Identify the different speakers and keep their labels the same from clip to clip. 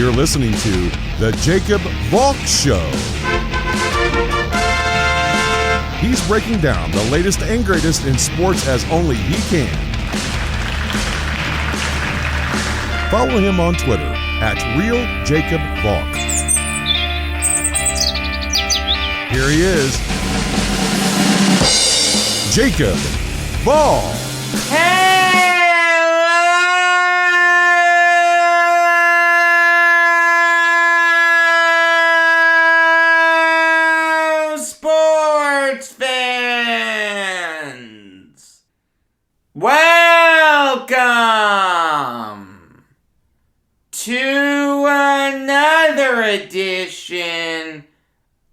Speaker 1: You're listening to The Jacob Valk Show. He's breaking down the latest and greatest in sports as only he can. Follow him on Twitter @RealJacobValk. Here he is, Jacob Valk.
Speaker 2: Hello, sports fans. Welcome to another edition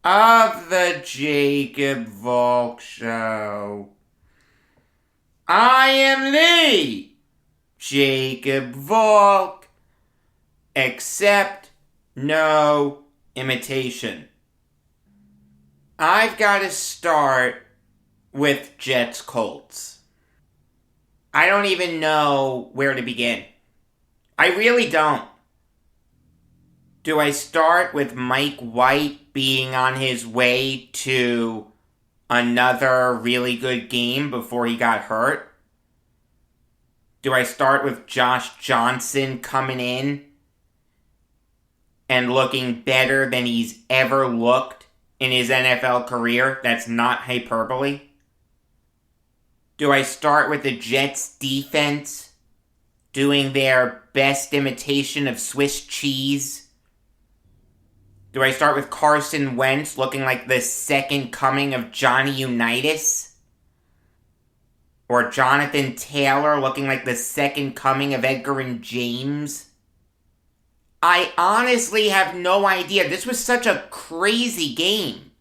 Speaker 2: of the Jacob Valk Show. I am the Jacob Valk, except no imitation. I've got to start with Jets Colts. I don't even know where to begin. I really don't. Do I start with Mike White being on his way to another really good game before he got hurt? Do I start with Josh Johnson coming in and looking better than he's ever looked in his NFL career? That's not hyperbole. Do I start with the Jets defense doing their best imitation of Swiss cheese? Do I start with Carson Wentz looking like the second coming of Johnny Unitas? Or Jonathan Taylor looking like the second coming of Edgar and James? I honestly have no idea. This was such a crazy game.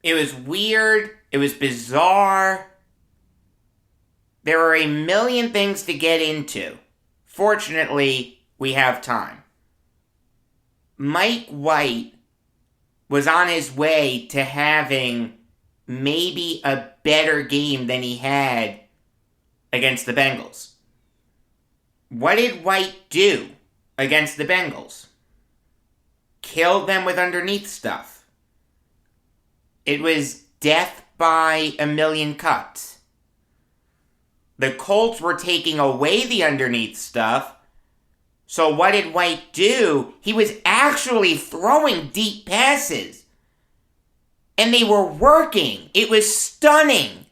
Speaker 2: It was weird. It was bizarre. There are a million things to get into. Fortunately, we have time. Mike White was on his way to having maybe a better game than he had against the Bengals. What did White do against the Bengals? Killed them with underneath stuff. It was death by a million cuts. The Colts were taking away the underneath stuff. So what did White do? He was actually throwing deep passes. And they were working. It was stunning.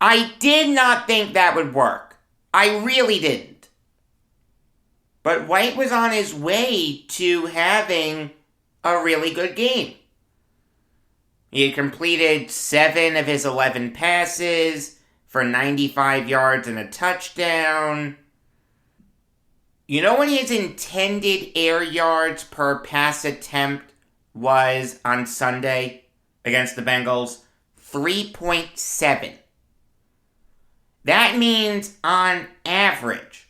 Speaker 2: I did not think that would work. I really didn't. But White was on his way to having a really good game. He had completed 7 of his 11 passes for 95 yards and a touchdown. You know what his intended air yards per pass attempt was on Sunday against the Bengals? 3.7. That means, on average,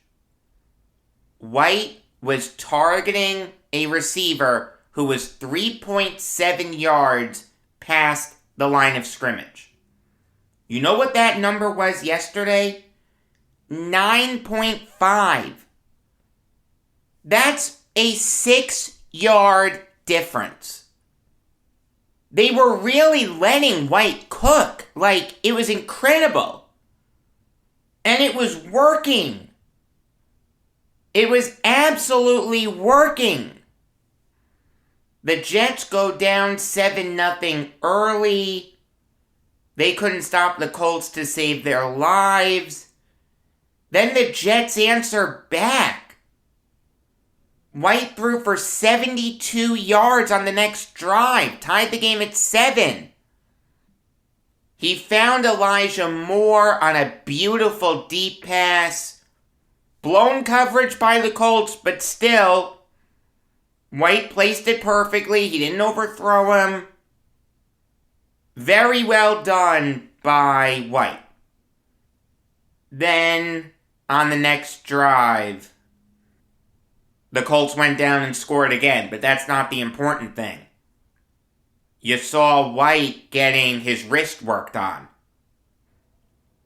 Speaker 2: White was targeting a receiver who was 3.7 yards past the line of scrimmage. You know what that number was yesterday? 9.5. That's a 6-yard difference. They were really letting White cook. Like, it was incredible. And it was working. It was absolutely working. The Jets go down 7-0 early. They couldn't stop the Colts to save their lives. Then the Jets answer back. White threw for 72 yards on the next drive, tied the game at 7. He found Elijah Moore on a beautiful deep pass. Blown coverage by the Colts, but still, White placed it perfectly. He didn't overthrow him. Very well done by White. Then, on the next drive, the Colts went down and scored again, but that's not the important thing. You saw White getting his wrist worked on.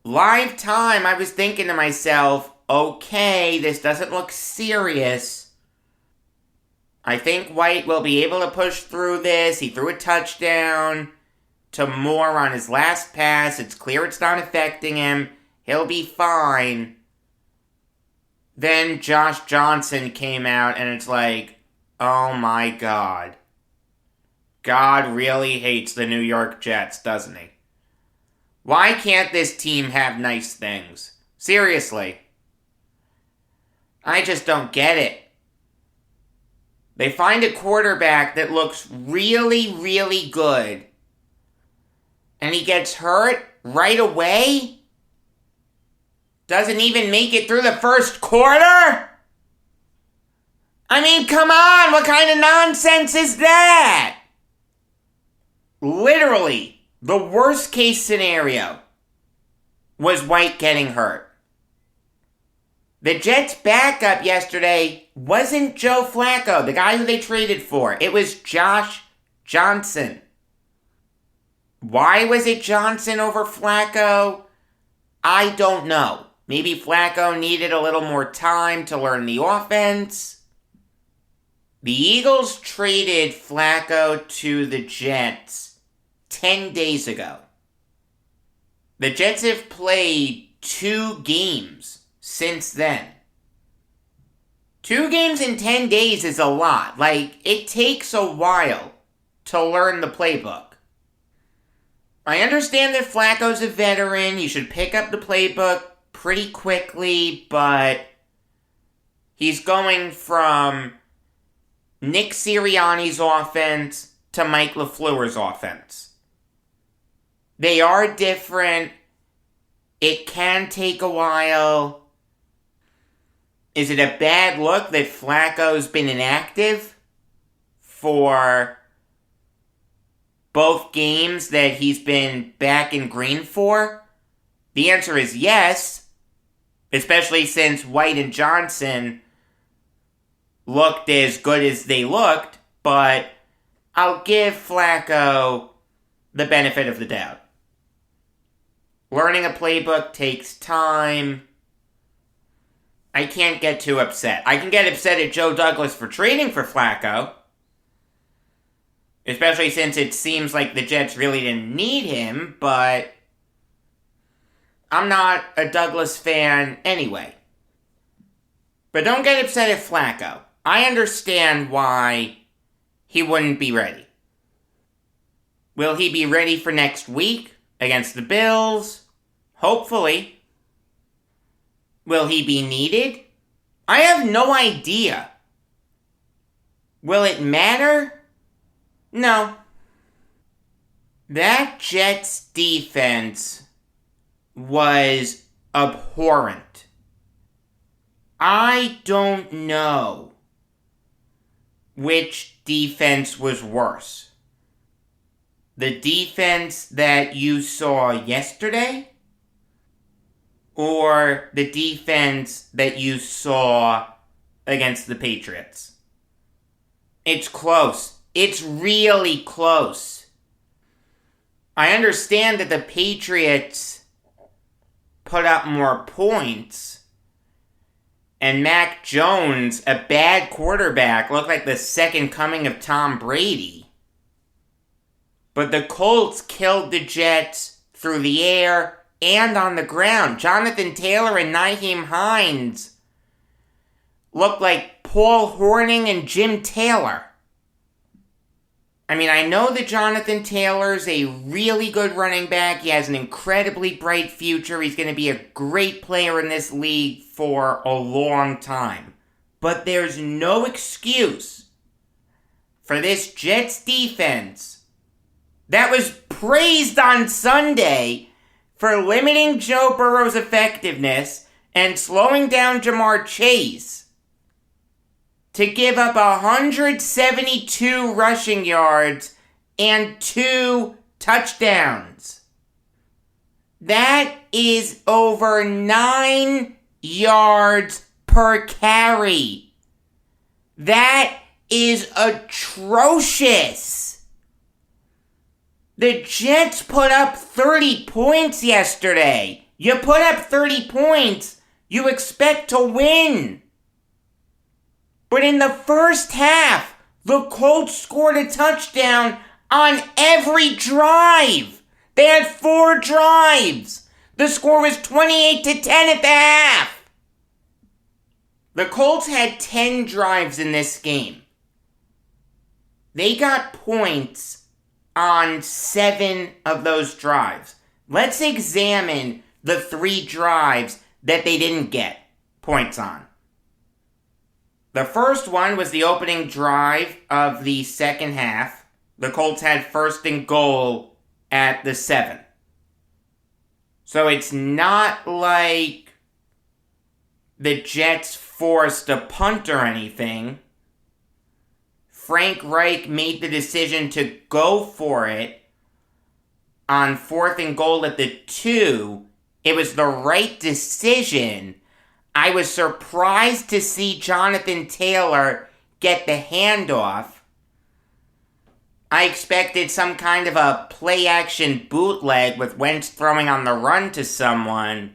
Speaker 2: Live time, I was thinking to myself, okay, this doesn't look serious, I think White will be able to push through this. He threw a touchdown to Moore on his last pass. It's clear it's not affecting him. He'll be fine. Then Josh Johnson came out, and it's like, oh my God. God really hates the New York Jets, doesn't he? Why can't this team have nice things? Seriously. I just don't get it. They find a quarterback that looks really, really good. And he gets hurt right away? Doesn't even make it through the first quarter? I mean, come on, what kind of nonsense is that? Literally, the worst case scenario was White getting hurt. The Jets' backup yesterday wasn't Joe Flacco, the guy who they traded for. It was Josh Johnson. Why was it Johnson over Flacco? I don't know. Maybe Flacco needed a little more time to learn the offense. The Eagles traded Flacco to the Jets 10 days ago. The Jets have played 2 games since then. 2 games in 10 days is a lot. Like, it takes a while to learn the playbook. I understand that Flacco's a veteran. You should pick up the playbook pretty quickly, but he's going from Nick Sirianni's offense to Mike LaFleur's offense. They are different. It can take a while. Is it a bad look that Flacco's been inactive for both games that he's been back in green for? The answer is yes, especially since White and Johnson looked as good as they looked, but I'll give Flacco the benefit of the doubt. Learning a playbook takes time. I can't get too upset. I can get upset at Joe Douglas for trading for Flacco, especially since it seems like the Jets really didn't need him, but I'm not a Douglas fan anyway. But don't get upset at Flacco. I understand why he wouldn't be ready. Will he be ready for next week against the Bills? Hopefully. Will he be needed? I have no idea. Will it matter? No. That Jets defense was abhorrent. I don't know which defense was worse. The defense that you saw yesterday? Or the defense that you saw against the Patriots? It's close. It's really close. I understand that the Patriots put up more points, and Mac Jones, a bad quarterback, looked like the second coming of Tom Brady. But the Colts killed the Jets through the air and on the ground. Jonathan Taylor and Nyheim Hines looked like Paul Hornung and Jim Taylor. I mean, I know that Jonathan Taylor's a really good running back. He has an incredibly bright future. He's going to be a great player in this league for a long time. But there's no excuse for this Jets defense that was praised on Sunday for limiting Joe Burrow's effectiveness and slowing down Jamar Chase to give up 172 rushing yards and 2 touchdowns. That is over 9 yards per carry. That is atrocious. The Jets put up 30 points yesterday. You put up 30 points, you expect to win. But in the first half, The Colts scored a touchdown on every drive. They had 4 drives. The score was 28-10 at the half. The Colts had 10 drives in this game. They got points on 7 of those drives. Let's examine the 3 drives that they didn't get points on. The first one was the opening drive of the second half. The Colts had 1st and goal at the 7. So it's not like the Jets forced a punt or anything. Frank Reich made the decision to go for it on 4th and goal at the 2. It was the right decision. I was surprised to see Jonathan Taylor get the handoff. I expected some kind of a play-action bootleg with Wentz throwing on the run to someone.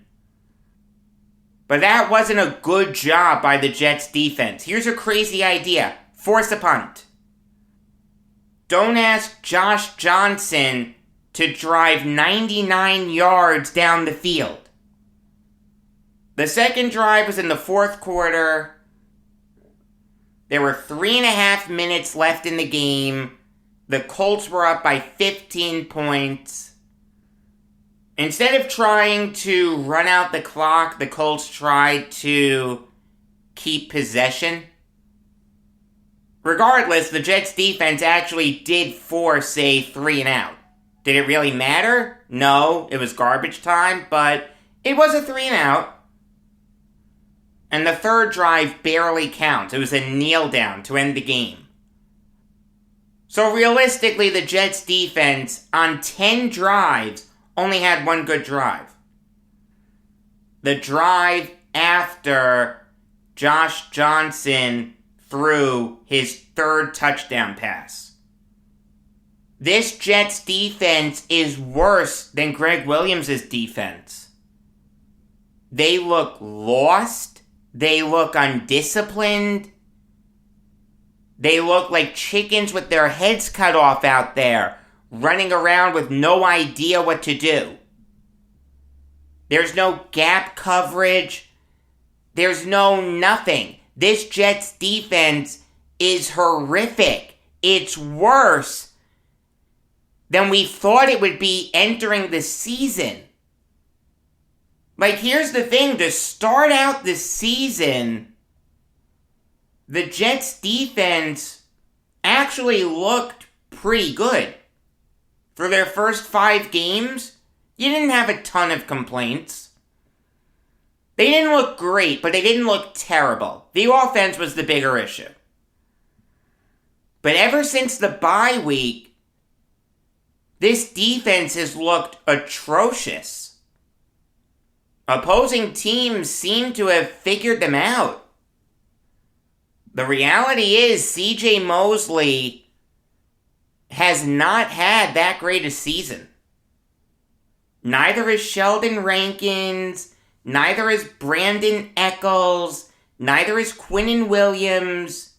Speaker 2: But that wasn't a good job by the Jets defense. Here's a crazy idea. Force a punt. Don't ask Josh Johnson to drive 99 yards down the field. The second drive was in the 4th quarter. There were 3.5 minutes left in the game. The Colts were up by 15 points. Instead of trying to run out the clock, the Colts tried to keep possession. Regardless, the Jets defense actually did force a 3 and out. Did it really matter? No, it was garbage time, but it was a 3 and out. And the third drive barely counts. It was a kneel down to end the game. So realistically, the Jets defense on 10 drives only had 1 good drive. The drive after Josh Johnson threw his 3rd touchdown pass. This Jets defense is worse than Greg Williams' defense. They look lost. They look undisciplined. They look like chickens with their heads cut off out there, running around with no idea what to do. There's no gap coverage. There's no nothing. This Jets defense is horrific. It's worse than we thought it would be entering the season. Like, here's the thing. To start out the season, the Jets defense actually looked pretty good. For their first 5 games, you didn't have a ton of complaints. They didn't look great, but they didn't look terrible. The offense was the bigger issue. But ever since the bye week, this defense has looked atrocious. Opposing teams seem to have figured them out. The reality is, CJ Mosley has not had that great a season. Neither is Sheldon Rankins, neither is Brandon Eccles, neither is Quinnen Williams.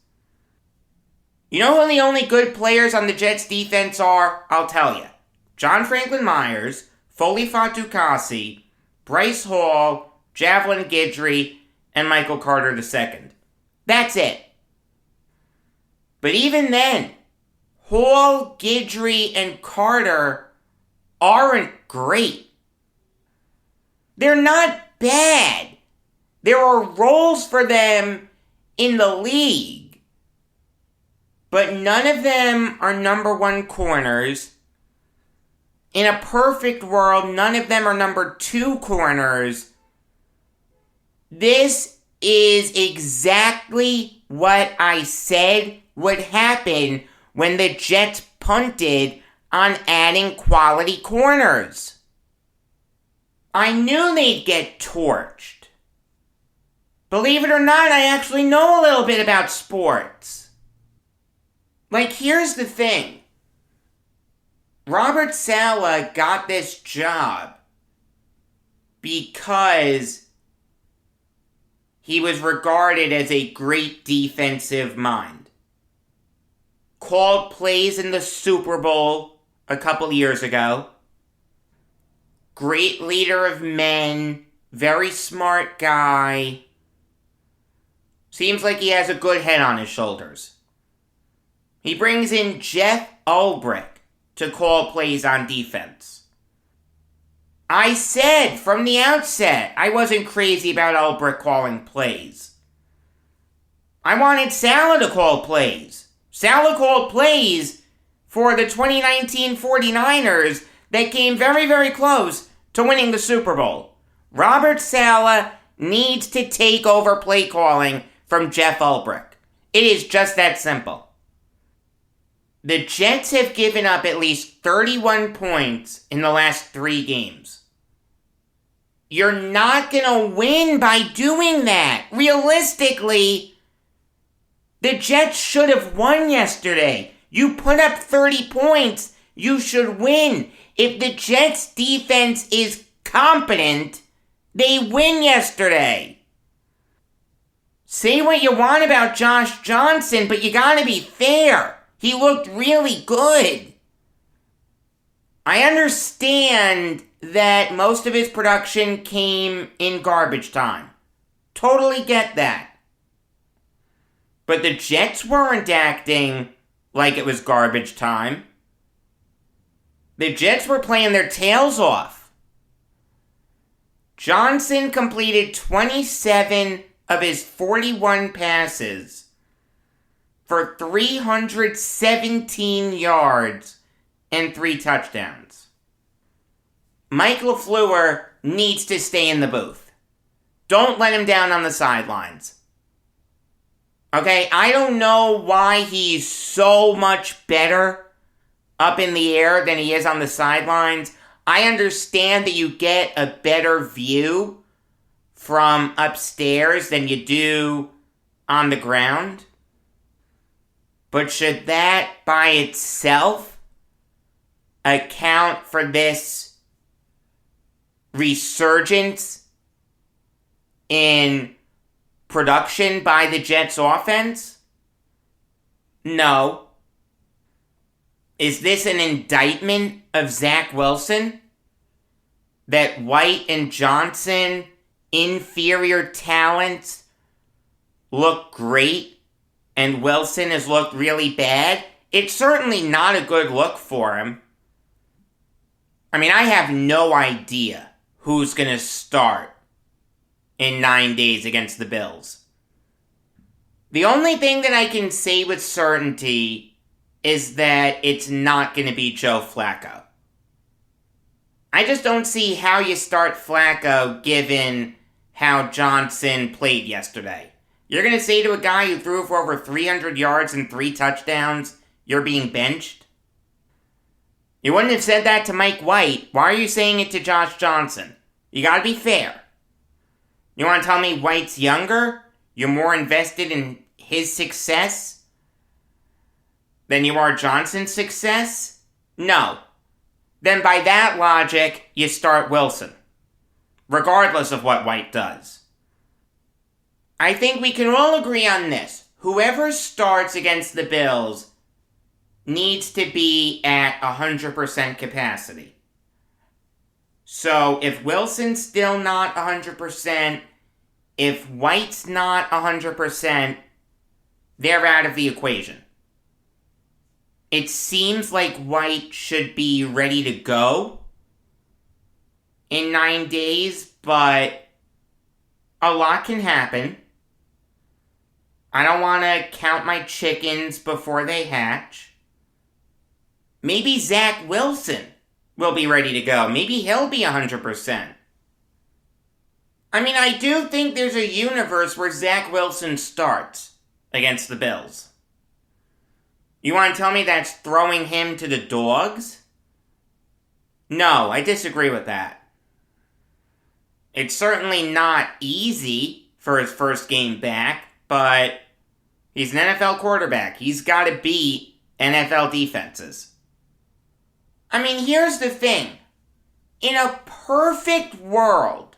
Speaker 2: You know who the only good players on the Jets defense are? I'll tell you. John Franklin Myers, Foley Fatukasi, Bryce Hall, Javelin Guidry, and Michael Carter II. That's it. But even then, Hall, Guidry, and Carter aren't great. They're not bad. There are roles for them in the league. But none of them are number 1 corners. In a perfect world, none of them are number 2 corners. This is exactly what I said would happen when the Jets punted on adding quality corners. I knew they'd get torched. Believe it or not, I actually know a little bit about sports. Like, here's the thing. Robert Saleh got this job because he was regarded as a great defensive mind. called plays in the Super Bowl a couple years ago. Great leader of men, very smart guy. Seems like he has a good head on his shoulders. He brings in Jeff Ulbrich to call plays on defense. I said from the outset I wasn't crazy about Ulbrich calling plays. I wanted Saleh to call plays. Saleh called plays for the 2019 49ers that came very, very close to winning the Super Bowl. Robert Saleh needs to take over play calling from Jeff Ulbrich. It is just that simple. The Jets have given up at least 31 points in the last 3 games. You're not going to win by doing that. Realistically, the Jets should have won yesterday. You put up 30 points, you should win. If the Jets' defense is competent, they win yesterday. Say what you want about Josh Johnson, but you gotta be fair. He looked really good. I understand that most of his production came in garbage time. Totally get that. But the Jets weren't acting like it was garbage time. The Jets were playing their tails off. Johnson completed 27 of his 41 passes for 317 yards and 3 touchdowns. Mike LaFleur needs to stay in the booth. Don't let him down on the sidelines. Okay, I don't know why he's so much better up in the air than he is on the sidelines. I understand that you get a better view from upstairs than you do on the ground. But should that by itself account for this resurgence in production by the Jets offense? No. Is this an indictment of Zach Wilson? That White and Johnson, inferior talents, look great and Wilson has looked really bad? It's certainly not a good look for him. I mean, I have no idea who's going to start in 9 days against the Bills. The only thing that I can say with certainty is that it's not going to be Joe Flacco. I just don't see how you start Flacco given how Johnson played yesterday. You're going to say to a guy who threw for over 300 yards and 3 touchdowns, you're being benched? You wouldn't have said that to Mike White. Why are you saying it to Josh Johnson? You gotta be fair. You want to tell me White's younger? You're more invested in his success than you are Johnson's success? No. Then by that logic, you start Wilson, regardless of what White does. I think we can all agree on this. Whoever starts against the Bills needs to be at 100% capacity. So if Wilson's still not 100%, if White's not 100%, they're out of the equation. It seems like White should be ready to go in 9 days, but a lot can happen. I don't want to count my chickens before they hatch. Maybe Zach Wilson will be ready to go. Maybe he'll be 100%. I mean, I do think there's a universe where Zach Wilson starts against the Bills. You want to tell me that's throwing him to the dogs? No, I disagree with that. It's certainly not easy for his first game back, but he's an NFL quarterback. He's got to beat NFL defenses. I mean, here's the thing. In a perfect world,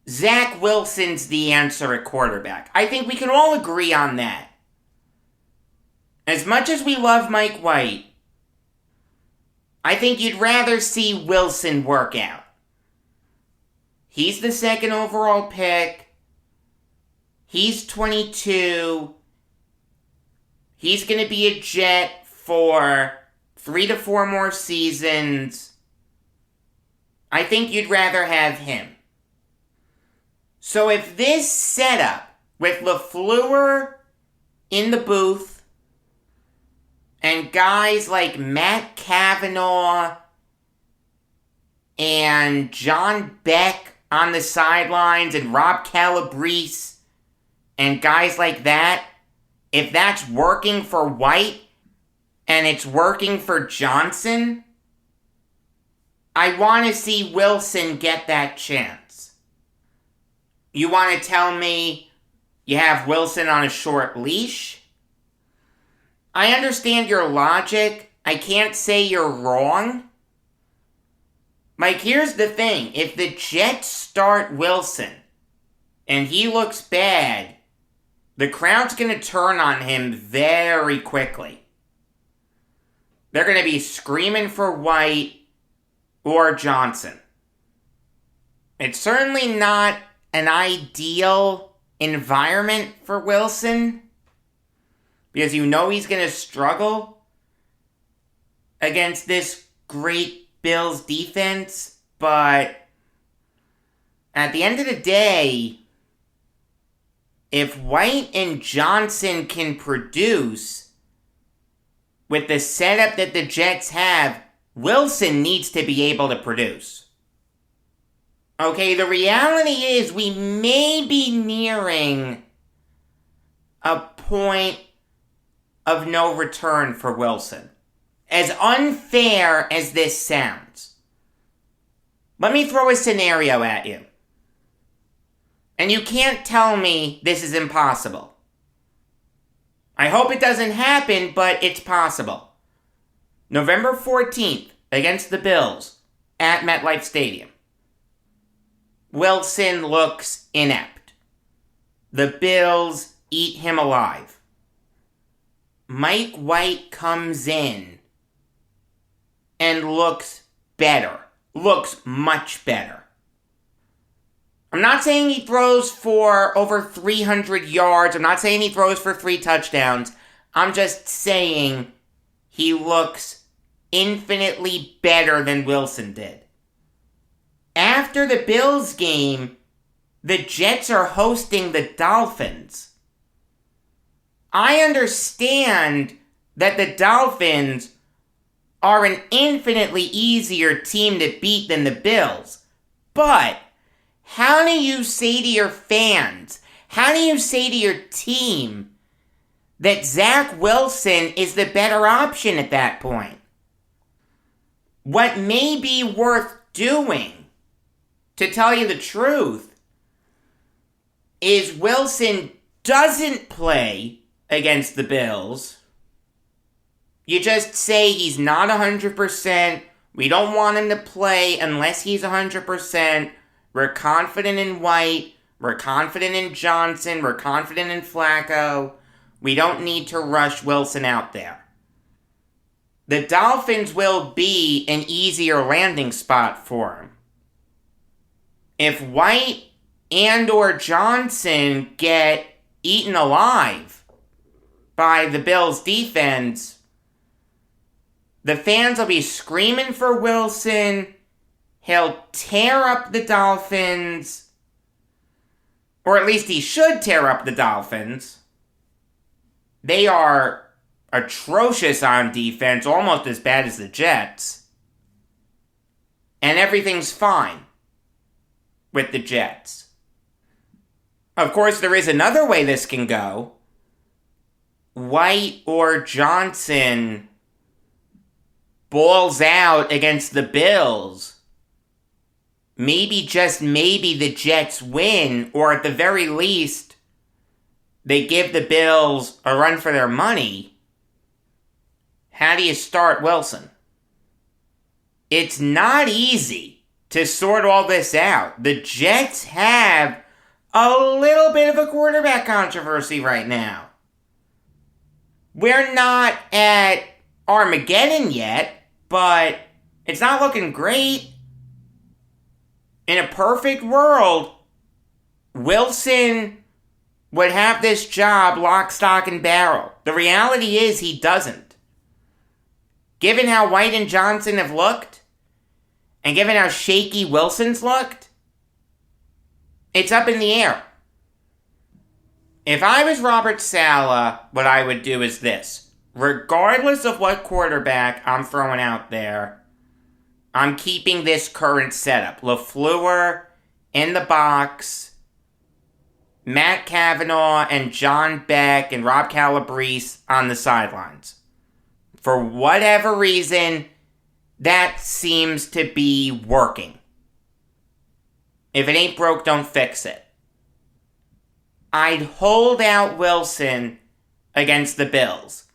Speaker 2: Zach Wilson's the answer at quarterback. I think we can all agree on that. As much as we love Mike White, I think you'd rather see Wilson work out. He's the second overall pick. He's 22. He's going to be a Jet for 3 to 4 more seasons. I think you'd rather have him. So if this setup with LaFleur in the booth and guys like Matt Cavanaugh and John Beck on the sidelines and Rob Calabrese and guys like that, if that's working for White and it's working for Johnson, I want to see Wilson get that chance. You want to tell me you have Wilson on a short leash? I understand your logic. I can't say you're wrong. Mike, here's the thing. If the Jets start Wilson and he looks bad, the crowd's going to turn on him very quickly. They're going to be screaming for White or Johnson. It's certainly not an ideal environment for Wilson because you know he's going to struggle against this great Bills defense, but at the end of the day, if White and Johnson can produce with the setup that the Jets have, Wilson needs to be able to produce. Okay, the reality is we may be nearing a point of no return for Wilson. As unfair as this sounds, let me throw a scenario at you. And you can't tell me this is impossible. I hope it doesn't happen, but it's possible. November 14th against the Bills at MetLife Stadium. Wilson looks inept. The Bills eat him alive. Mike White comes in and looks better. Looks much better. I'm not saying he throws for over 300 yards. I'm not saying he throws for 3 touchdowns. I'm just saying he looks infinitely better than Wilson did. After the Bills game, the Jets are hosting the Dolphins. I understand that the Dolphins are an infinitely easier team to beat than the Bills. But how do you say to your fans, how do you say to your team that Zach Wilson is the better option at that point? What may be worth doing, to tell you the truth, is Wilson doesn't play against the Bills. You just say he's not 100%. We don't want him to play unless he's 100%. We're confident in White. We're confident in Johnson. We're confident in Flacco. We don't need to rush Wilson out there. The Dolphins will be an easier landing spot for him. If White and or Johnson get eaten alive by the Bills' defense, the fans will be screaming for Wilson. He'll tear up the Dolphins. Or at least he should tear up the Dolphins. They are atrocious on defense, almost as bad as the Jets. And everything's fine with the Jets. Of course, there is another way this can go. White or Johnson balls out against the Bills. Maybe, just maybe, the Jets win, or at the very least, they give the Bills a run for their money. How do you start Wilson? It's not easy to sort all this out. The Jets have a little bit of a quarterback controversy right now. We're not at Armageddon yet, but it's not looking great. In a perfect world, Wilson would have this job lock, stock, and barrel. The reality is he doesn't. Given how White and Johnson have looked, and given how shaky Wilson's looked, it's up in the air. If I was Robert Saleh, what I would do is this. Regardless of what quarterback I'm throwing out there, I'm keeping this current setup. LaFleur in the box, Matt Cavanaugh and John Beck and Rob Calabrese on the sidelines. For whatever reason, that seems to be working. If it ain't broke, don't fix it. I'd hold out Wilson against the Bills.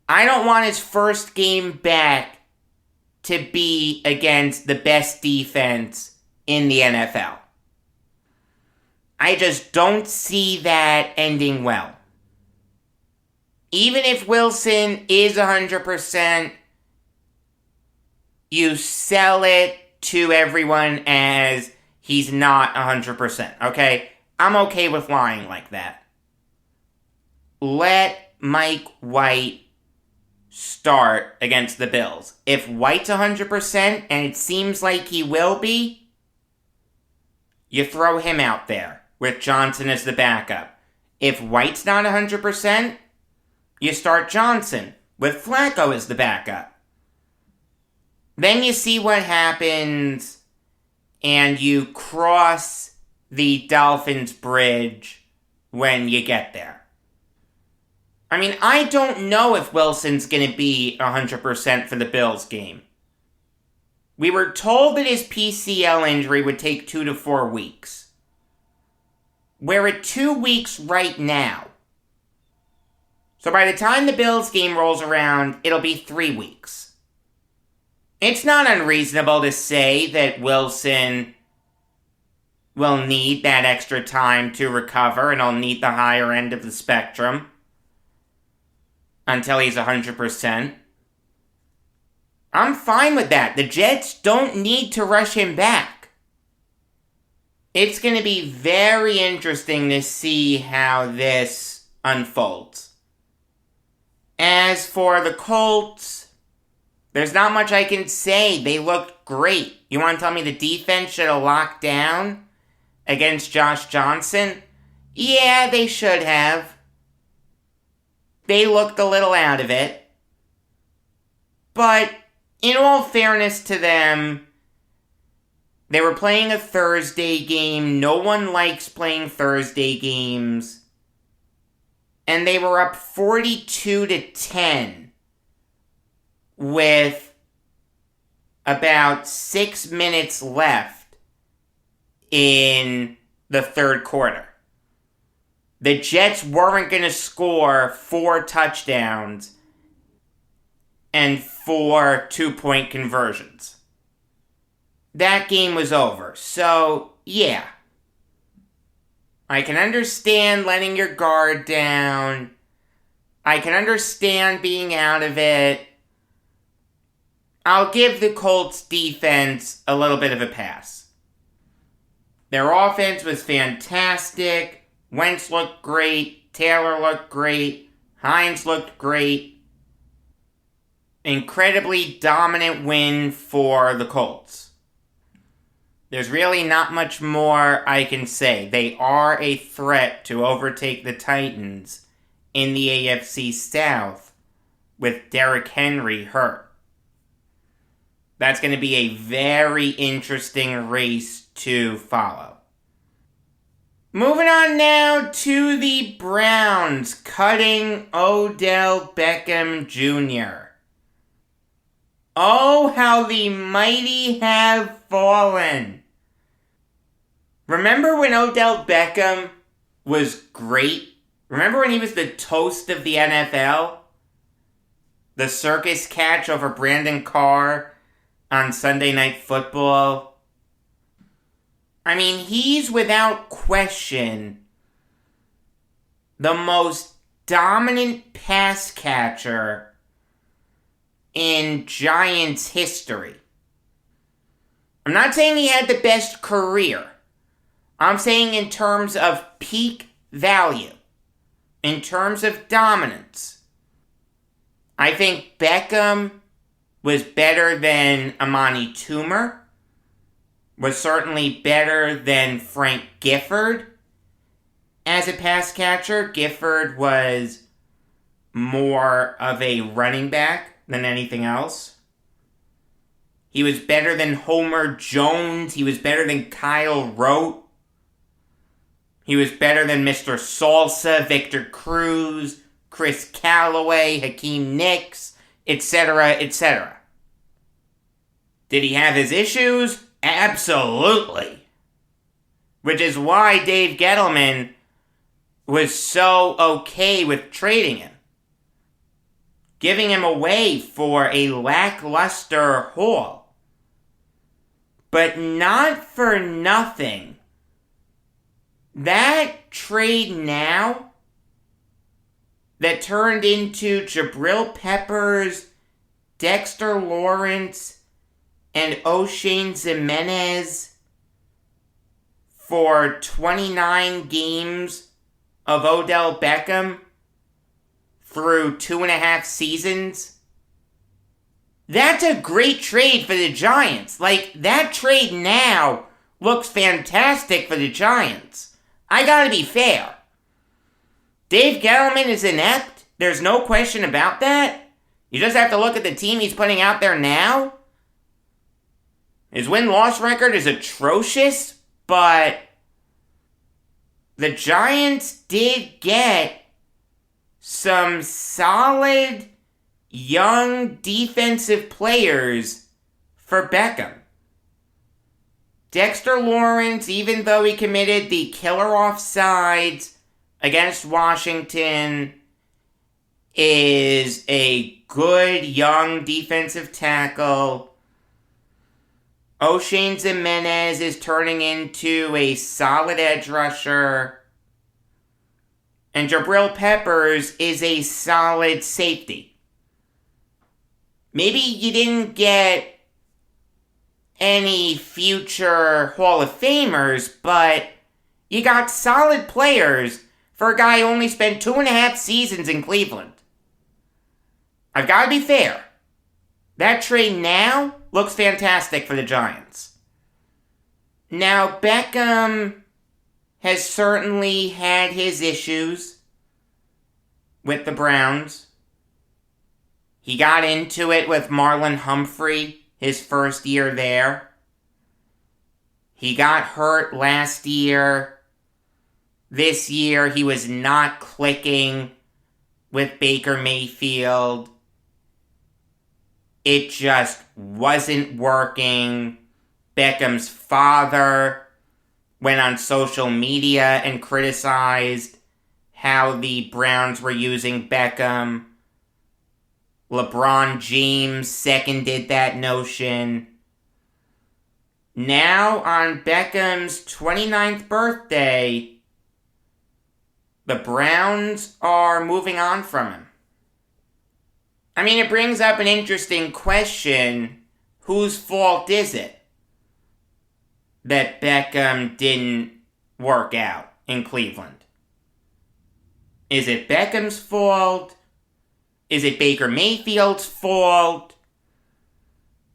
Speaker 2: I don't want his first game back to be against the best defense in the NFL. I just don't see that ending well. Even if Wilson is 100%, you sell it to everyone as he's not 100%, okay? I'm okay with lying like that. Let Mike White start against the Bills. If White's 100%, and it seems like he will be, you throw him out there with Johnson as the backup. If White's not 100%, you start Johnson with Flacco as the backup. Then you see what happens, and you cross the Dolphins bridge when you get there. I mean, I don't know if Wilson's going to be 100% for the Bills game. We were told that his PCL injury would take 2 to 4 weeks. We're at 2 weeks right now. So by the time the Bills game rolls around, it'll be 3 weeks. It's not unreasonable to say that Wilson will need that extra time to recover, and he'll need the higher end of the spectrum until he's 100%. I'm fine with that. The Jets don't need to rush him back. It's going to be very interesting to see how this unfolds. As for the Colts, there's not much I can say. They looked great. You want to tell me the defense should have locked down against Josh Johnson? Yeah, they should have. They looked a little out of it. But in all fairness to them, they were playing a Thursday game. No one likes playing Thursday games. And they were up 42-10 with about 6 minutes left in the third quarter. The Jets weren't going to score 4 touchdowns and 4 2-point conversions. That game was over. So, yeah. I can understand letting your guard down. I can understand being out of it. I'll give the Colts defense a little bit of a pass. Their offense was fantastic. Wentz looked great. Taylor looked great. Hines looked great. Incredibly dominant win for the Colts. There's really not much more I can say. They are a threat to overtake the Titans in the AFC South with Derrick Henry hurt. That's going to be a very interesting race to follow. Moving on now to the Browns cutting Odell Beckham Jr. Oh, how the mighty have fallen. Remember when Odell Beckham was great? Remember when he was the toast of the NFL? The circus catch over Brandon Carr on Sunday Night Football? I mean, he's without question the most dominant pass catcher in Giants history. I'm not saying he had the best career. I'm saying in terms of peak value, in terms of dominance. I think Beckham was better than Amani Toomer, was certainly better than Frank Gifford as a pass catcher. Gifford was more of a running back than anything else. He was better than Homer Jones. He was better than Kyle Rote. He was better than Mr. Salsa, Victor Cruz, Chris Callaway, Hakeem Nicks, etc., etc. Did he have his issues? Absolutely. Which is why Dave Gettleman was so okay with trading him. Giving him away for a lackluster haul. But not for nothing. That trade now that turned into Jabril Peppers, Dexter Lawrence, and O'Shane Ximenez for 29 games of Odell Beckham through 2.5 seasons. That's a great trade for the Giants. Like, that trade now looks fantastic for the Giants. I gotta be fair. Dave Gettleman is inept. There's no question about that. You just have to look at the team he's putting out there now. His win-loss record is atrocious, but the Giants did get some solid young defensive players for Beckham. Dexter Lawrence, even though he committed the killer offsides against Washington, is a good young defensive tackle. O'Shane Ximenez is turning into a solid edge rusher. And Jabril Peppers is a solid safety. Maybe you didn't get any future Hall of Famers, but you got solid players for a guy who only spent 2.5 seasons in Cleveland. I've got to be fair. That trade now looks fantastic for the Giants. Now, Beckham has certainly had his issues with the Browns. He got into it with Marlon Humphrey his first year there. He got hurt last year. This year, he was not clicking with Baker Mayfield. It just wasn't working. Beckham's father went on social media and criticized how the Browns were using Beckham. LeBron James seconded that notion. Now, on Beckham's 29th birthday, the Browns are moving on from him. I mean, it brings up an interesting question. Whose fault is it that Beckham didn't work out in Cleveland? Is it Beckham's fault? Is it Baker Mayfield's fault?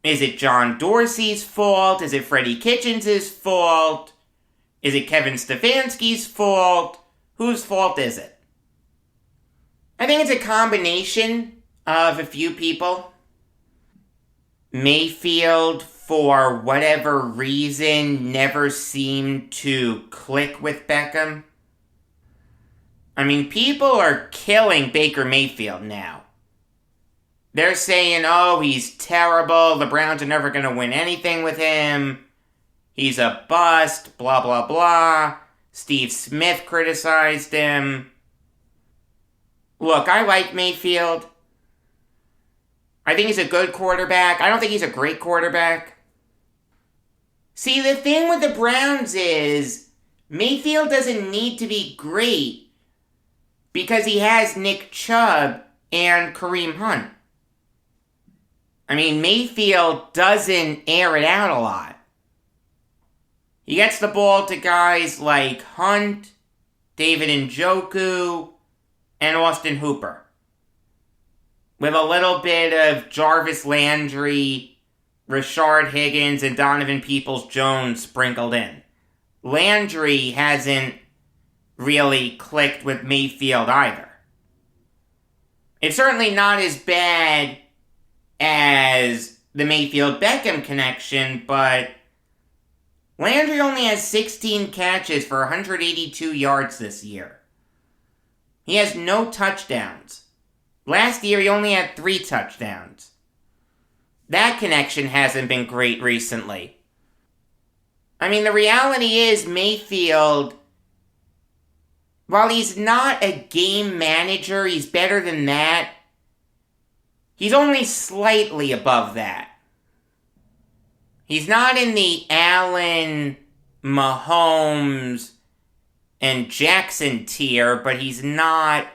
Speaker 2: Is it John Dorsey's fault? Is it Freddie Kitchens' fault? Is it Kevin Stefanski's fault? Whose fault is it? I think it's a combination of a few people. Mayfield, for whatever reason, never seemed to click with Beckham. I mean, people are killing Baker Mayfield now. They're saying, oh, he's terrible, the Browns are never going to win anything with him, he's a bust, blah, blah, blah. Steve Smith criticized him. Look, I like Mayfield. I think he's a good quarterback. I don't think he's a great quarterback. See, the thing with the Browns is Mayfield doesn't need to be great because he has Nick Chubb and Kareem Hunt. I mean, Mayfield doesn't air it out a lot. He gets the ball to guys like Hunt, David Njoku, and Austin Hooper, with a little bit of Jarvis Landry, Rashard Higgins, and Donovan Peoples-Jones sprinkled in. Landry hasn't really clicked with Mayfield either. It's certainly not as bad as the Mayfield-Beckham connection, but Landry only has 16 catches for 182 yards this year. He has no touchdowns. Last year, he only had 3 touchdowns. That connection hasn't been great recently. I mean, the reality is Mayfield, while he's not a game manager, he's better than that. He's only slightly above that. He's not in the Allen, Mahomes, and Jackson tier, but he's not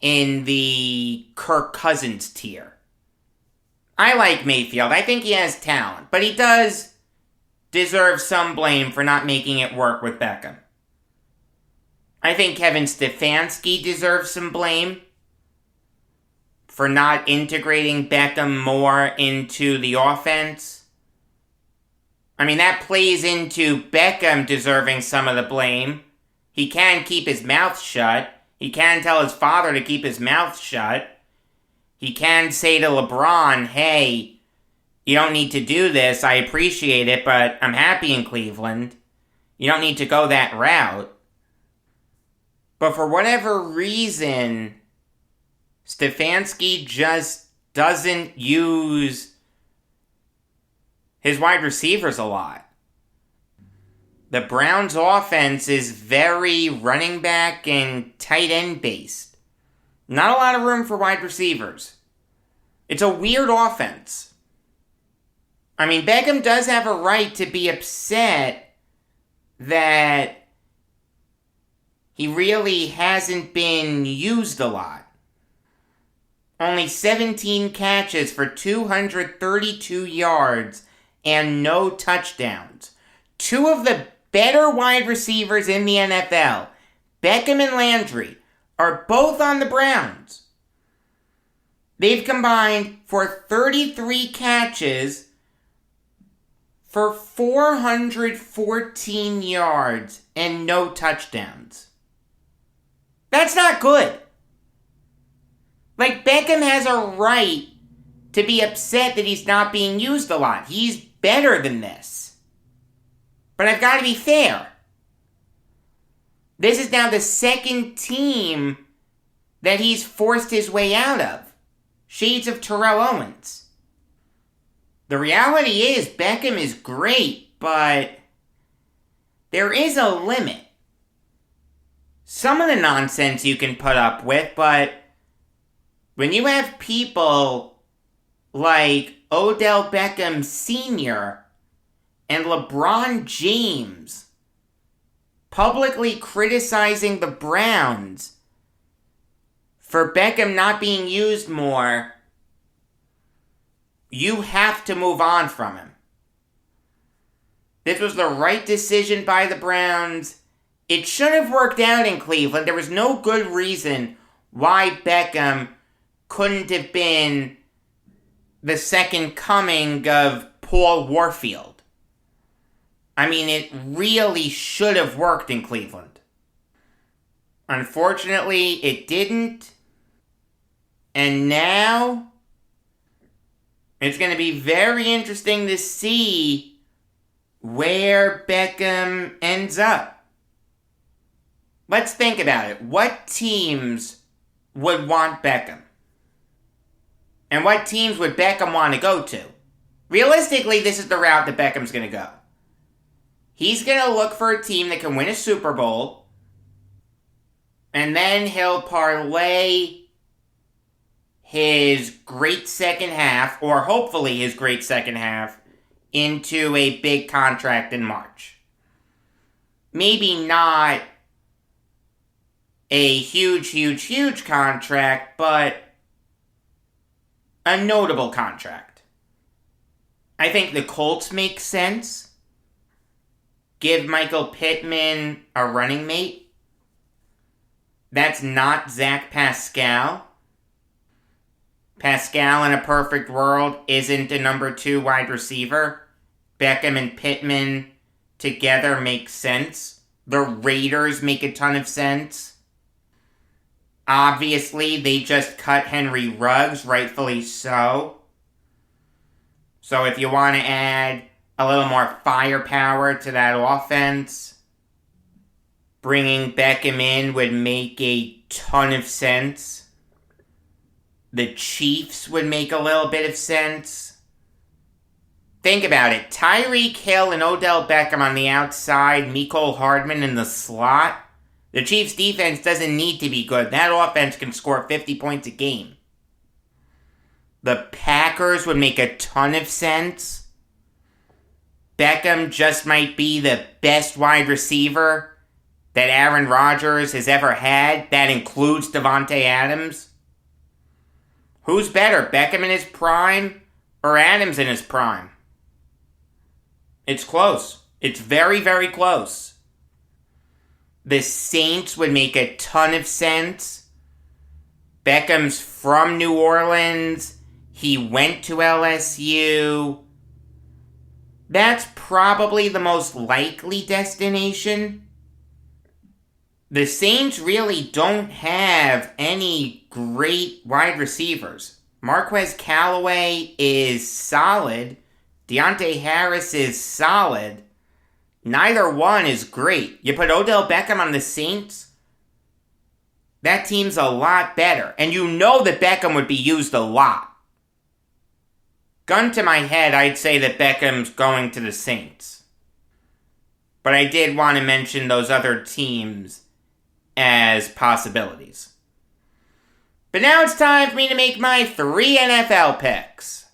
Speaker 2: in the Kirk Cousins tier. I like Mayfield. I think he has talent, but he does deserve some blame for not making it work with Beckham. I think Kevin Stefanski deserves some blame for not integrating Beckham more into the offense. I mean, that plays into Beckham deserving some of the blame. He can keep his mouth shut. He can tell his father to keep his mouth shut. He can say to LeBron, hey, you don't need to do this. I appreciate it, but I'm happy in Cleveland. You don't need to go that route. But for whatever reason, Stefanski just doesn't use his wide receivers a lot. The Browns' offense is very running back and tight end based. Not a lot of room for wide receivers. It's a weird offense. I mean, Beckham does have a right to be upset that he really hasn't been used a lot. Only 17 catches for 232 yards and no touchdowns. 2 of the better wide receivers in the NFL, Beckham and Landry, are both on the Browns. They've combined for 33 catches for 414 yards and no touchdowns. That's not good. Like, Beckham has a right to be upset that he's not being used a lot. He's better than this. But I've got to be fair. This is now the second team that he's forced his way out of. Shades of Terrell Owens. The reality is Beckham is great, but there is a limit. Some of the nonsense you can put up with, but when you have people like Odell Beckham Sr. and LeBron James publicly criticizing the Browns for Beckham not being used more, you have to move on from him. This was the right decision by the Browns. It should have worked out in Cleveland. There was no good reason why Beckham couldn't have been the second coming of Paul Warfield. I mean, it really should have worked in Cleveland. Unfortunately, it didn't. And now, it's going to be very interesting to see where Beckham ends up. Let's think about it. What teams would want Beckham? And what teams would Beckham want to go to? Realistically, this is the route that Beckham's going to go. He's going to look for a team that can win a Super Bowl, and then he'll parlay his great second half, or hopefully his great second half, into a big contract in March. Maybe not a huge, huge, huge contract, but a notable contract. I think the Colts make sense. Give Michael Pittman a running mate. That's not Zach Pascal. Pascal, in a perfect world, isn't a number 2 wide receiver. Beckham and Pittman together make sense. The Raiders make a ton of sense. Obviously, they just cut Henry Ruggs, rightfully so. So if you want to add a little more firepower to that offense, bringing Beckham in would make a ton of sense. The Chiefs would make a little bit of sense. Think about it. Tyreek Hill and Odell Beckham on the outside, Mecole Hardman in the slot. The Chiefs' defense doesn't need to be good. That offense can score 50 points a game. The Packers would make a ton of sense. Beckham just might be the best wide receiver that Aaron Rodgers has ever had. That includes Devontae Adams. Who's better, Beckham in his prime or Adams in his prime? It's close. It's very, very close. The Saints would make a ton of sense. Beckham's from New Orleans. He went to LSU. That's probably the most likely destination. The Saints really don't have any great wide receivers. Marquez Callaway is solid. Deontay Harris is solid. Neither one is great. You put Odell Beckham on the Saints, that team's a lot better. And you know that Beckham would be used a lot. Gun to my head, I'd say that Beckham's going to the Saints. But I did want to mention those other teams as possibilities. But now it's time for me to make my 3 NFL picks.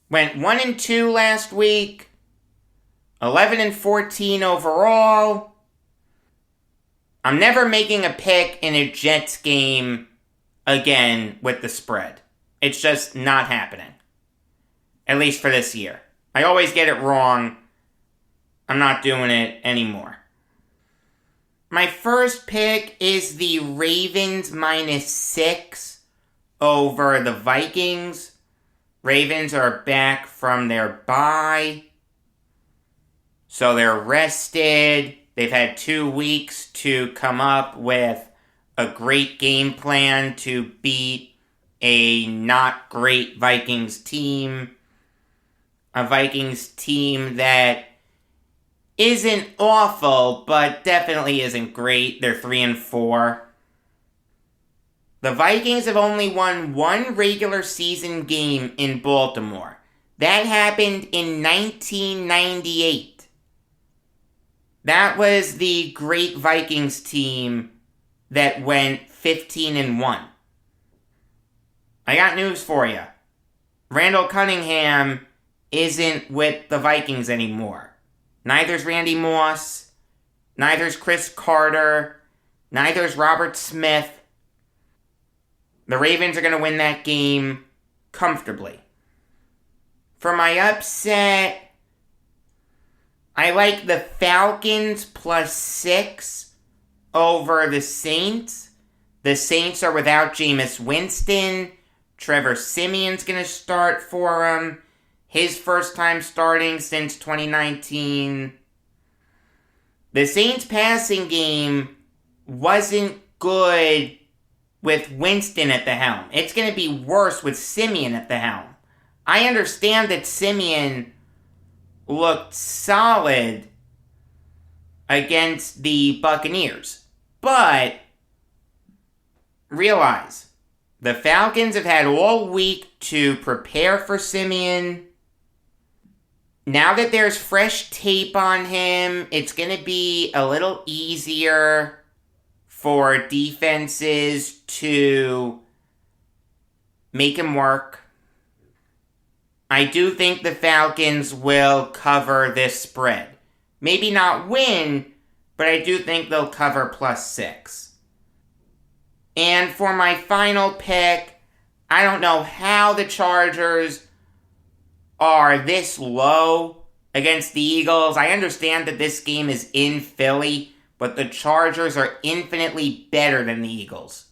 Speaker 2: Went 1-2 last week. 11-14 overall. I'm never making a pick in a Jets game again with the spread. It's just not happening. At least for this year. I always get it wrong. I'm not doing it anymore. My first pick is the Ravens -6 over the Vikings. Ravens are back from their bye. So they're rested. They've had 2 weeks to come up with a great game plan to beat a not great Vikings team. A Vikings team that isn't awful, but definitely isn't great. They're 3-4. The Vikings have only won 1 regular season game in Baltimore. That happened in 1998. That was the great Vikings team that went 15-1. I got news for you. Randall Cunningham isn't with the Vikings anymore. Neither's Randy Moss. Neither's Chris Carter. Neither's Robert Smith. The Ravens are going to win that game comfortably. For my upset, I like the Falcons +6 over the Saints. The Saints are without Jameis Winston. Trevor Siemian's going to start for them. His first time starting since 2019. The Saints passing game wasn't good with Winston at the helm. It's going to be worse with Siemian at the helm. I understand that Siemian looked solid against the Buccaneers. But realize, the Falcons have had all week to prepare for Siemian. Now that there's fresh tape on him, it's going to be a little easier for defenses to make him work. I do think the Falcons will cover this spread. Maybe not win, but I do think they'll cover +6. And for my final pick, I don't know how the Chargers are this low against the Eagles. I understand that this game is in Philly, but the Chargers are infinitely better than the Eagles.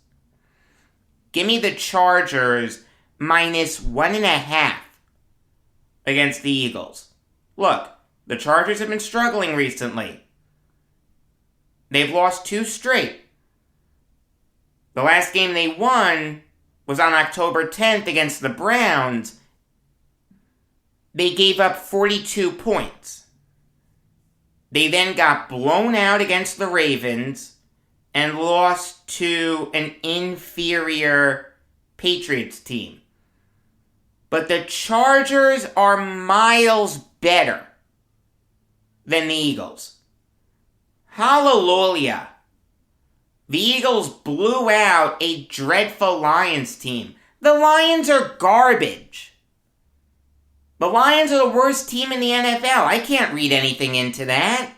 Speaker 2: Give me the Chargers minus 1.5 against the Eagles. Look, the Chargers have been struggling recently. They've lost 2 straight. The last game they won was on October 10th against the Browns. They gave up 42 points. They then got blown out against the Ravens and lost to an inferior Patriots team. But the Chargers are miles better than the Eagles. Hallelujah. The Eagles blew out a dreadful Lions team. The Lions are garbage. The Lions are the worst team in the NFL. I can't read anything into that.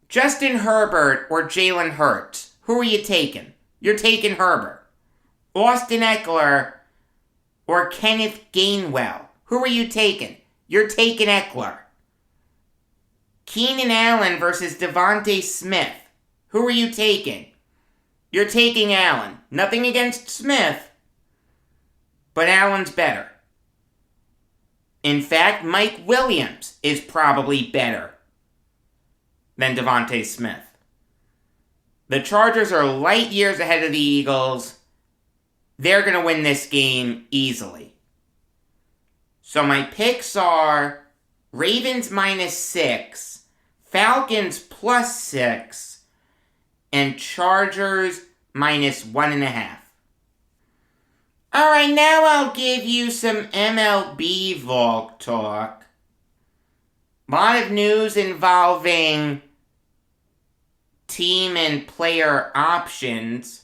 Speaker 2: Justin Herbert or Jalen Hurts? Who are you taking? You're taking Herbert. Austin Eckler or Kenneth Gainwell? Who are you taking? You're taking Eckler. Keenan Allen versus Devontae Smith. Who are you taking? You're taking Allen. Nothing against Smith, but Allen's better. In fact, Mike Williams is probably better than Devontae Smith. The Chargers are light years ahead of the Eagles. They're going to win this game easily. So my picks are Ravens minus 6, Falcons plus 6, and Chargers minus 1.5. Alright, now I'll give you some MLB Valk talk. A lot of news involving team and player options.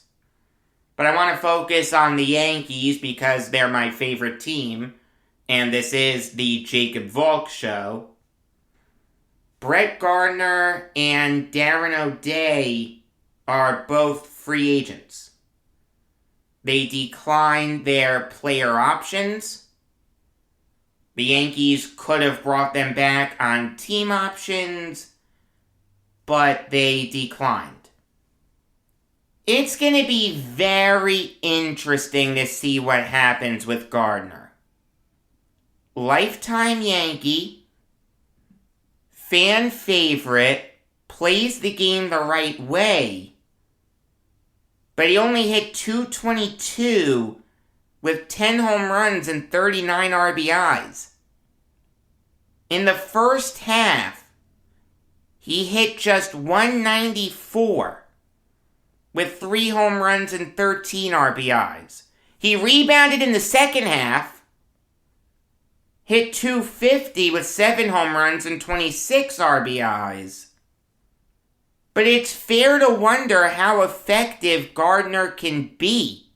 Speaker 2: But I want to focus on the Yankees because they're my favorite team. And this is the Jacob Valk Show. Brett Gardner and Darren O'Day are both free agents. They declined their player options. The Yankees could have brought them back on team options, but they declined. It's going to be very interesting to see what happens with Gardner. Lifetime Yankee, fan favorite, plays the game the right way, but he only hit .222 with 10 home runs and 39 RBIs. In the first half, he hit just .194 with 3 home runs and 13 RBIs. He rebounded in the second half, hit .250 with 7 home runs and 26 RBIs. But it's fair to wonder how effective Gardner can be.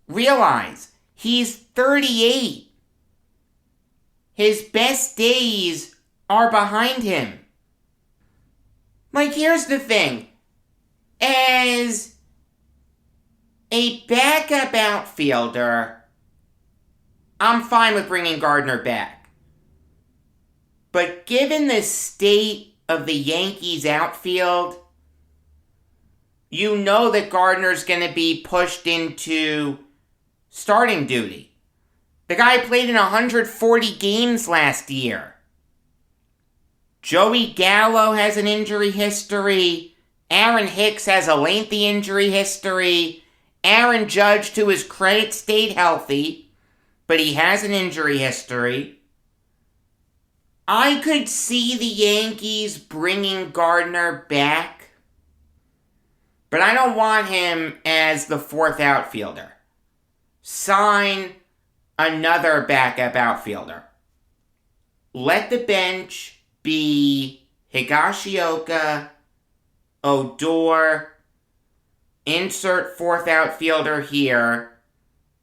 Speaker 2: Realize, he's 38. His best days are behind him. Like, here's the thing. As a backup outfielder, I'm fine with bringing Gardner back. But given the state of the Yankees outfield, you know that Gardner's going to be pushed into starting duty. The guy played in 140 games last year. Joey Gallo has an injury history. Aaron Hicks has a lengthy injury history. Aaron Judge, to his credit, stayed healthy, but he has an injury history. I could see the Yankees bringing Gardner back, but I don't want him as the 4th outfielder. Sign another backup outfielder. Let the bench be Higashioka, Odor, insert 4th outfielder here.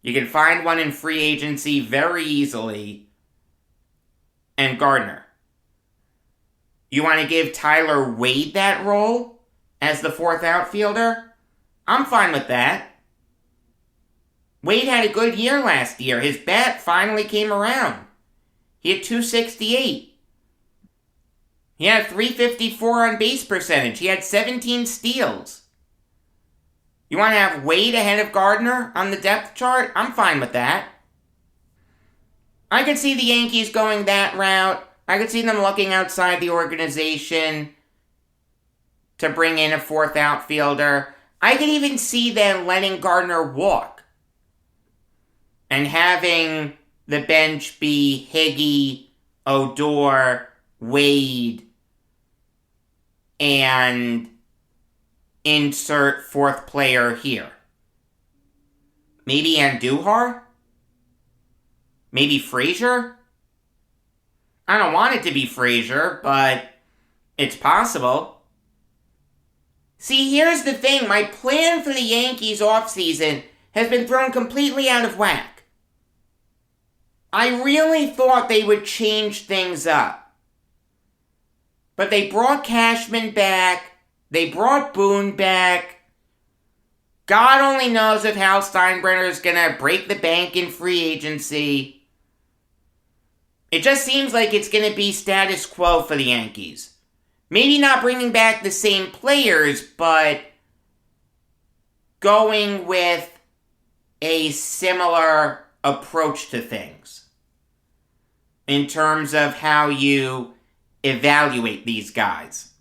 Speaker 2: You can find one in free agency very easily. And Gardner. You want to give Tyler Wade that role as the 4th outfielder? I'm fine with that. Wade had a good year last year. His bat finally came around. He had 268. He had 354 on base percentage. He had 17 steals. You want to have Wade ahead of Gardner on the depth chart? I'm fine with that. I could see the Yankees going that route. I could see them looking outside the organization to bring in a fourth outfielder. I could even see them letting Gardner walk and having the bench be Higgy, Odor, Wade, and insert fourth player here. Maybe Andujar? Maybe Frazier? I don't want it to be Frazier, but it's possible. See, here's the thing. My plan for the Yankees offseason has been thrown completely out of whack. I really thought they would change things up. But they brought Cashman back. They brought Boone back. God only knows if Hal Steinbrenner is going to break the bank in free agency. It just seems like it's going to be status quo for the Yankees. Maybe not bringing back the same players, but going with a similar approach to things in terms of how you evaluate these guys.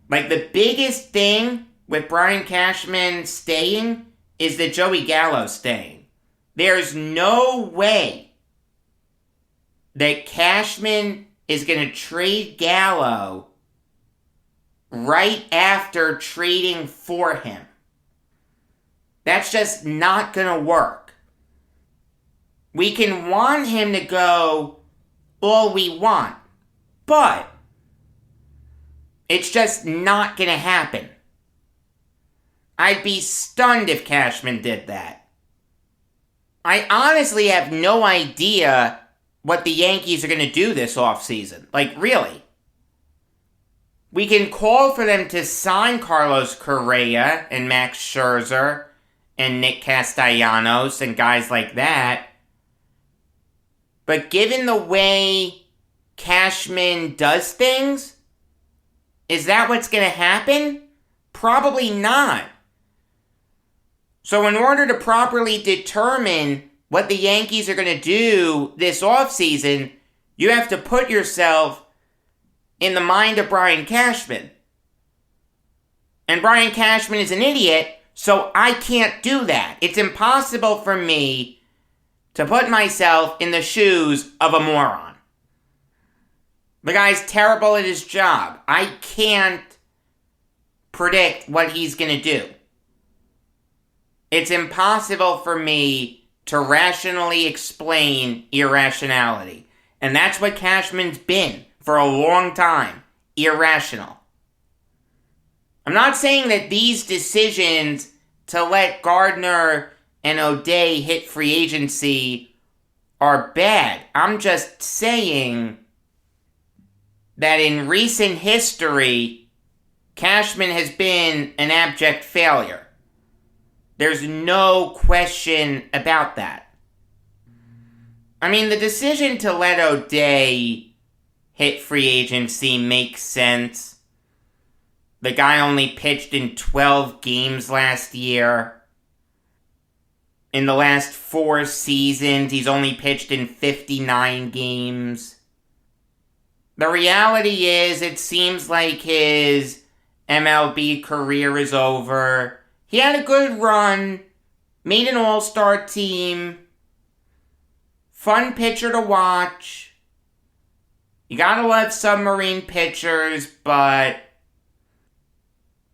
Speaker 2: Like, the biggest thing with Brian Cashman staying is that Joey Gallo's staying. There's no way that Cashman is going to trade Gallo right after trading for him. That's just not going to work. We can want him to go all we want, but it's just not going to happen. I'd be stunned if Cashman did that. I honestly have no idea what the Yankees are going to do this offseason. Like, really. We can call for them to sign Carlos Correa and Max Scherzer and Nick Castellanos and guys like that. But given the way Cashman does things, is that what's going to happen? Probably not. So in order to properly determine what the Yankees are going to do this offseason, you have to put yourself in the mind of Brian Cashman. And Brian Cashman is an idiot, so I can't do that. It's impossible for me to put myself in the shoes of a moron. The guy's terrible at his job. I can't predict what he's going to do. It's impossible for me to rationally explain irrationality. And that's what Cashman's been for a long time. Irrational. I'm not saying that these decisions to let Gardner and O'Day hit free agency are bad. I'm just saying that in recent history, Cashman has been an abject failure. There's no question about that. I mean, the decision to let O'Day hit free agency makes sense. The guy only pitched in 12 games last year. In the last 4 seasons, he's only pitched in 59 games. The reality is, it seems like his MLB career is over. He had a good run, made an all-star team, fun pitcher to watch. You gotta love submarine pitchers, but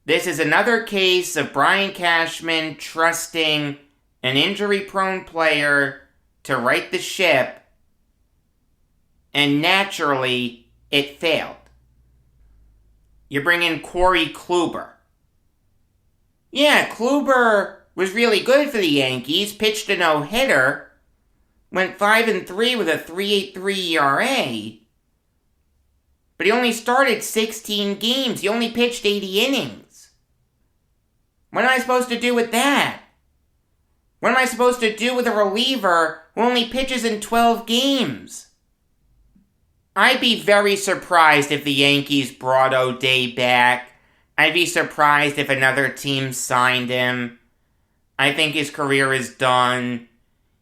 Speaker 2: this is another case of Brian Cashman trusting an injury-prone player to right the ship, and naturally, it failed. You bring in Corey Kluber. Yeah, Kluber was really good for the Yankees, pitched a no-hitter, went 5-3 with a 3.83 ERA, but he only started 16 games. He only pitched 80 innings. What am I supposed to do with that? What am I supposed to do with a reliever who only pitches in 12 games? I'd be very surprised if the Yankees brought O'Day back. I'd be surprised if another team signed him. I think his career is done.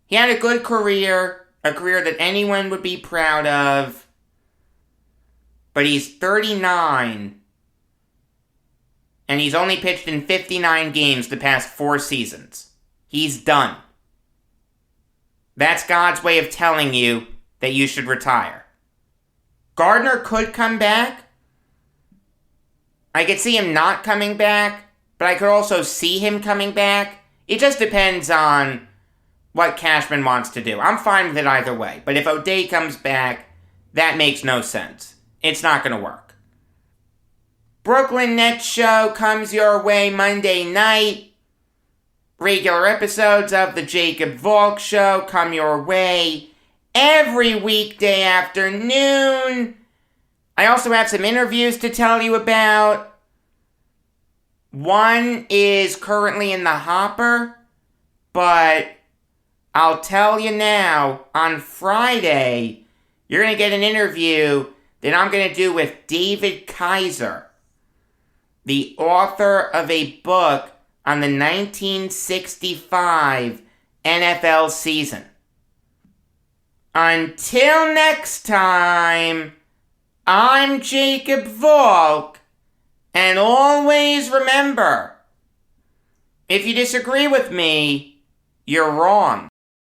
Speaker 2: He had a good career, a career that anyone would be proud of. But he's 39, and he's only pitched in 59 games the past 4 seasons. He's done. That's God's way of telling you that you should retire. Gardner could come back. I could see him not coming back, but I could also see him coming back. It just depends on what Cashman wants to do. I'm fine with it either way, but if O'Day comes back, that makes no sense. It's not going to work. Brooklyn Nets show comes your way Monday night. Regular episodes of the Jacob Valk show come your way every weekday afternoon. I also have some interviews to tell you about. One is currently in the hopper, but I'll tell you now, on Friday, you're going to get an interview that I'm going to do with David Kaiser, the author of a book on the 1965 NFL season. Until next time, I'm Jacob Valk, and always remember, if you disagree with me, you're wrong.